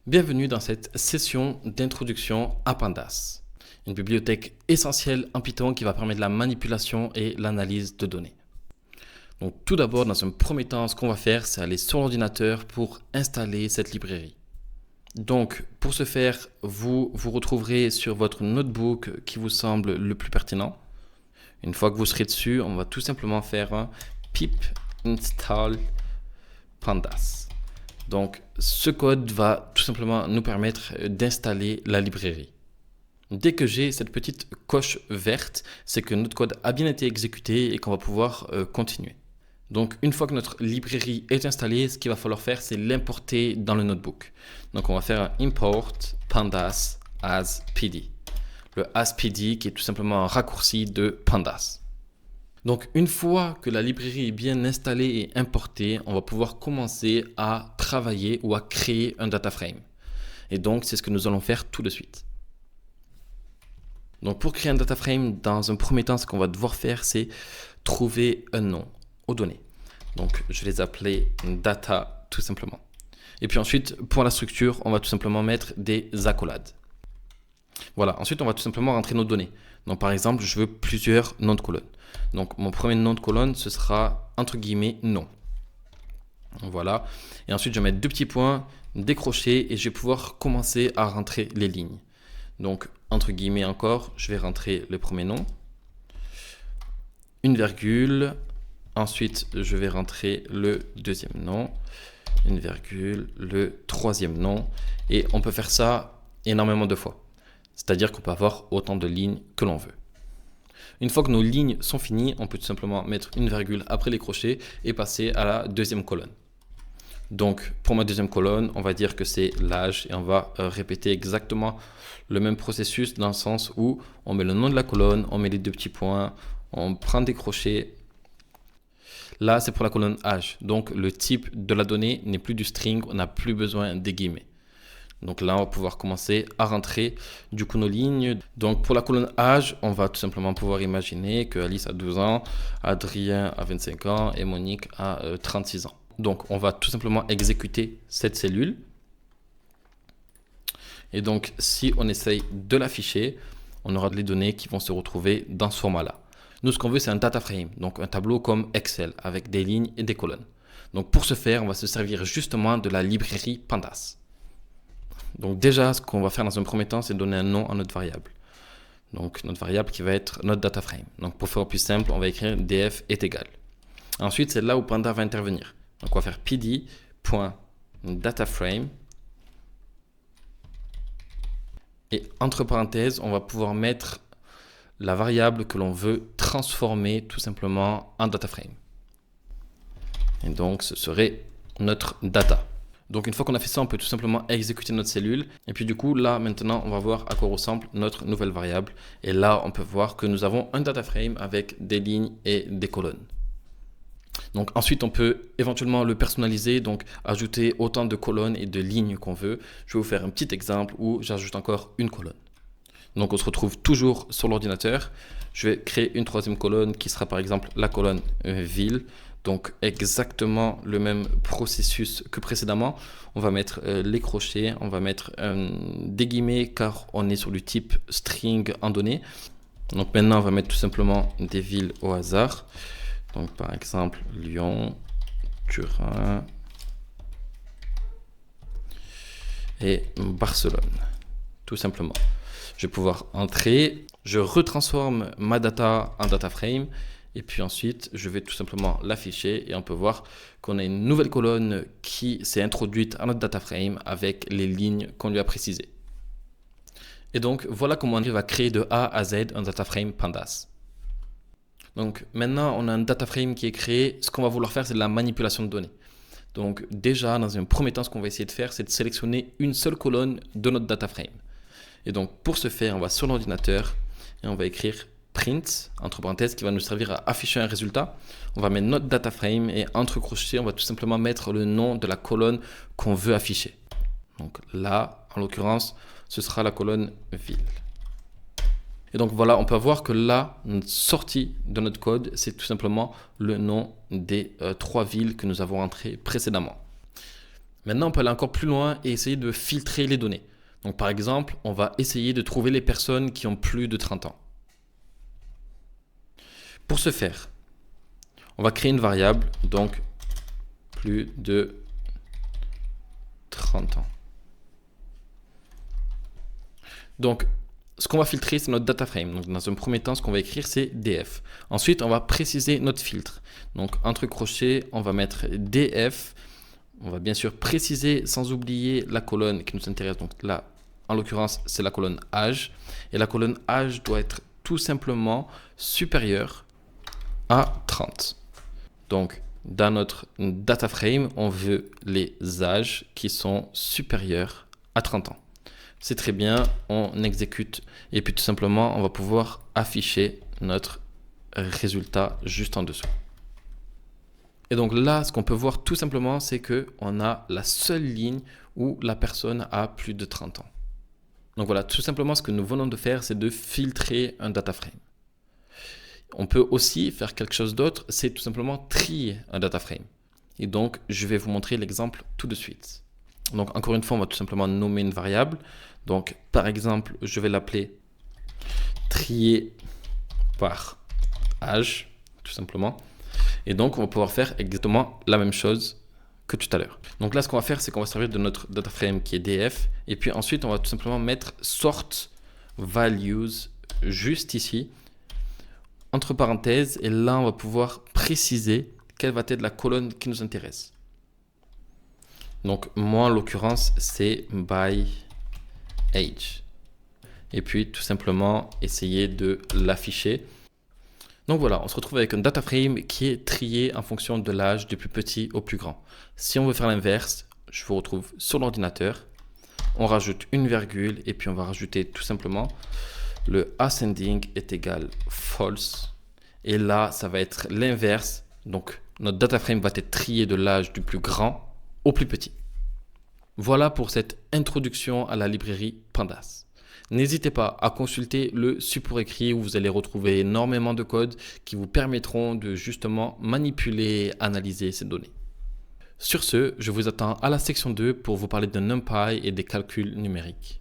Bienvenue dans cette session d'introduction à Pandas, une bibliothèque essentielle en Python qui va permettre la manipulation et l'analyse de données. Donc tout d'abord, dans un premier temps, ce qu'on va faire, c'est aller sur l'ordinateur pour installer cette librairie. Donc pour ce faire, vous retrouverez sur votre notebook qui vous semble le plus pertinent. Une fois que vous serez dessus, on va tout simplement faire un pip install pandas. Donc, ce code va tout simplement nous permettre d'installer la librairie. Dès que j'ai cette petite coche verte, c'est que notre code a bien été exécuté et qu'on va pouvoir continuer. Donc, une fois que notre librairie est installée, ce qu'il va falloir faire, c'est l'importer dans le notebook. Donc, on va faire un import pandas as pd. Le as pd qui est tout simplement un raccourci de pandas. Donc, une fois que la librairie est bien installée et importée, on va pouvoir commencer à travailler ou à créer un data frame. Et donc, c'est ce que nous allons faire tout de suite. Donc, pour créer un data frame, dans un premier temps, ce qu'on va devoir faire, c'est trouver un nom aux données. Donc, je vais les appeler data tout simplement. Et puis ensuite, pour la structure, on va tout simplement mettre des accolades. Voilà, ensuite, on va tout simplement rentrer nos données. Donc, par exemple, je veux plusieurs noms de colonnes. Donc, mon premier nom de colonne, ce sera entre guillemets nom. Voilà. Et ensuite, je vais mettre deux petits points, décrocher, et je vais pouvoir commencer à rentrer les lignes. Donc, entre guillemets encore, je vais rentrer le premier nom, une virgule. Ensuite, je vais rentrer le deuxième nom, une virgule, le troisième nom. Et on peut faire ça énormément de fois. C'est-à-dire qu'on peut avoir autant de lignes que l'on veut. Une fois que nos lignes sont finies, on peut tout simplement mettre une virgule après les crochets et passer à la deuxième colonne. Donc, pour ma deuxième colonne, on va dire que c'est l'âge et on va répéter exactement le même processus dans le sens où on met le nom de la colonne, on met les deux petits points, on prend des crochets. Là, c'est pour la colonne âge. Donc, le type de la donnée n'est plus du string, on n'a plus besoin des guillemets. Donc là, on va pouvoir commencer à rentrer du coup nos lignes. Donc pour la colonne âge, on va tout simplement pouvoir imaginer que Alice a 12 ans, Adrien a 25 ans et Monique a 36 ans. Donc on va tout simplement exécuter cette cellule. Et donc si on essaye de l'afficher, on aura les données qui vont se retrouver dans ce format-là. Nous, ce qu'on veut, c'est un data frame, donc un tableau comme Excel avec des lignes et des colonnes. Donc pour ce faire, on va se servir justement de la librairie Pandas. Donc déjà, ce qu'on va faire dans un premier temps, c'est donner un nom à notre variable. Donc notre variable qui va être notre data frame. Donc pour faire plus simple, on va écrire df est égal. Ensuite, c'est là où Panda va intervenir. Donc on va faire pd.dataframe. Et entre parenthèses, on va pouvoir mettre la variable que l'on veut transformer tout simplement en data frame. Et donc ce serait notre data. Donc une fois qu'on a fait ça, on peut tout simplement exécuter notre cellule. Et puis du coup, là, maintenant, on va voir à quoi ressemble notre nouvelle variable. Et là, on peut voir que nous avons un data frame avec des lignes et des colonnes. Donc ensuite, on peut éventuellement le personnaliser, donc ajouter autant de colonnes et de lignes qu'on veut. Je vais vous faire un petit exemple où j'ajoute encore une colonne. Donc on se retrouve toujours sur l'ordinateur. Je vais créer une troisième colonne qui sera par exemple la colonne ville. Donc exactement le même processus que précédemment. On va mettre les crochets, on va mettre des guillemets car on est sur du type string en données. Donc maintenant on va mettre tout simplement des villes au hasard. Donc par exemple Lyon, Turin et Barcelone. Tout simplement. Je vais pouvoir entrer, je retransforme ma data en data frame. Et puis ensuite, je vais tout simplement l'afficher et on peut voir qu'on a une nouvelle colonne qui s'est introduite à notre data frame avec les lignes qu'on lui a précisées. Et donc, voilà comment on arrive à créer de A à Z un data frame Pandas. Donc maintenant, on a un data frame qui est créé. Ce qu'on va vouloir faire, c'est de la manipulation de données. Donc déjà, dans un premier temps, ce qu'on va essayer de faire, c'est de sélectionner une seule colonne de notre data frame. Et donc, pour ce faire, on va sur l'ordinateur et on va écrire print, entre parenthèses, qui va nous servir à afficher un résultat. On va mettre notre data frame et entre crochets, on va tout simplement mettre le nom de la colonne qu'on veut afficher. Donc là, en l'occurrence, ce sera la colonne ville. Et donc voilà, on peut voir que là, notre sortie de notre code, c'est tout simplement le nom des trois villes que nous avons entrées précédemment. Maintenant, on peut aller encore plus loin et essayer de filtrer les données. Donc par exemple, on va essayer de trouver les personnes qui ont plus de 30 ans. Pour ce faire, on va créer une variable, donc plus de 30 ans. Donc, ce qu'on va filtrer, c'est notre data frame. Donc, dans un premier temps, ce qu'on va écrire, c'est df. Ensuite, on va préciser notre filtre. Donc, entre crochets, on va mettre df. On va bien sûr préciser sans oublier la colonne qui nous intéresse. Donc là, en l'occurrence, c'est la colonne âge. Et la colonne âge doit être tout simplement supérieure à 30. Donc, dans notre data frame, on veut les âges qui sont supérieurs à 30 ans. C'est très bien, on exécute et puis tout simplement, on va pouvoir afficher notre résultat juste en dessous. Et donc là, ce qu'on peut voir tout simplement, c'est qu'on a la seule ligne où la personne a plus de 30 ans. Donc voilà, tout simplement, ce que nous venons de faire, c'est de filtrer un data frame. On peut aussi faire quelque chose d'autre, c'est tout simplement trier un data frame. Et donc, je vais vous montrer l'exemple tout de suite. Donc encore une fois, on va tout simplement nommer une variable. Donc par exemple, je vais l'appeler trier par âge, tout simplement. Et donc, on va pouvoir faire exactement la même chose que tout à l'heure. Donc là, ce qu'on va faire, c'est qu'on va servir de notre data frame qui est df. Et puis ensuite, on va tout simplement mettre sort values juste ici, entre parenthèses. Et là, on va pouvoir préciser quelle va être la colonne qui nous intéresse. Donc moi, en l'occurrence, c'est by age. Et puis, tout simplement, essayer de l'afficher. Donc voilà, on se retrouve avec un data frame qui est trié en fonction de l'âge du plus petit au plus grand. Si on veut faire l'inverse, je vous retrouve sur l'ordinateur. On rajoute une virgule et puis on va rajouter tout simplement le ascending est égal false. Et là, ça va être l'inverse. Donc notre data frame va être trié de l'âge du plus grand au plus petit. Voilà pour cette introduction à la librairie Pandas. N'hésitez pas à consulter le support écrit où vous allez retrouver énormément de codes qui vous permettront de justement manipuler et analyser ces données. Sur ce, je vous attends à la section 2 pour vous parler de NumPy et des calculs numériques.